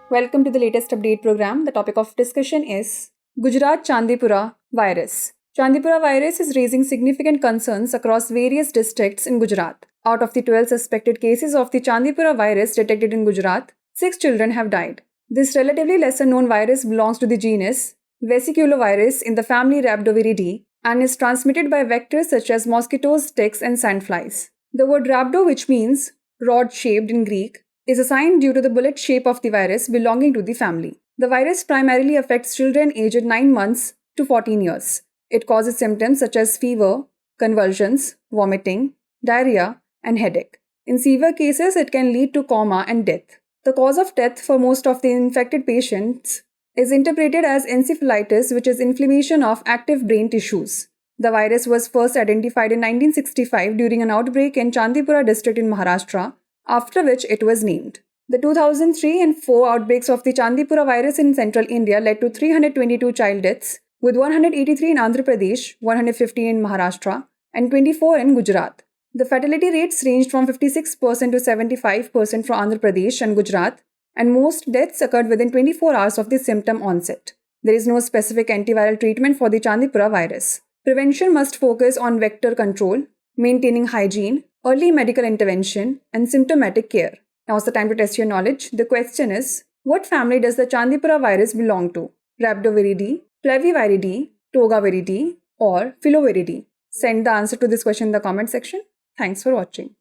Welcome to the latest update program. The topic of discussion is Gujarat Chandipura virus. Chandipura virus is raising significant concerns across various districts in Gujarat. Out of the 12 suspected cases of the Chandipura virus detected in Gujarat, 6 children have died. This relatively lesser known virus belongs to the genus Vesiculovirus in the family Rhabdoviridae and is transmitted by vectors such as mosquitoes, ticks, and sandflies. The word rhabdo, which means rod-shaped in Greek, is assigned due to the bullet shape of the virus belonging to the family. The virus primarily affects children aged 9 months to 14 years. It causes symptoms such as fever, convulsions, vomiting, diarrhea, and headache. In severe cases, it can lead to coma and death. The cause of death for most of the infected patients is interpreted as encephalitis, which is inflammation of active brain tissues. The virus was first identified in 1965 during an outbreak in Chandipura district in Maharashtra, after which it was named. The 2003 and 4 outbreaks of the Chandipura virus in central India led to 322 child deaths, with 183 in Andhra Pradesh, 115 in Maharashtra, and 24 in Gujarat. The fatality rates ranged from 56% to 75% for Andhra Pradesh and Gujarat, and most deaths occurred within 24 hours of the symptom onset. There is no specific antiviral treatment for the Chandipura virus. Prevention must focus on vector control, maintaining hygiene, early medical intervention, and symptomatic care. Now is the time to test your knowledge. The question is, what family does the Chandipura virus belong to? Rhabdoviridae, Flaviviridae, Togaviridae, or Filoviridae? Send the answer to this question in the comment section. Thanks for watching.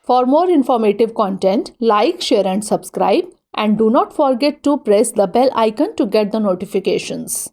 For more informative content, like, share and subscribe, and do not forget to press the bell icon to get the notifications.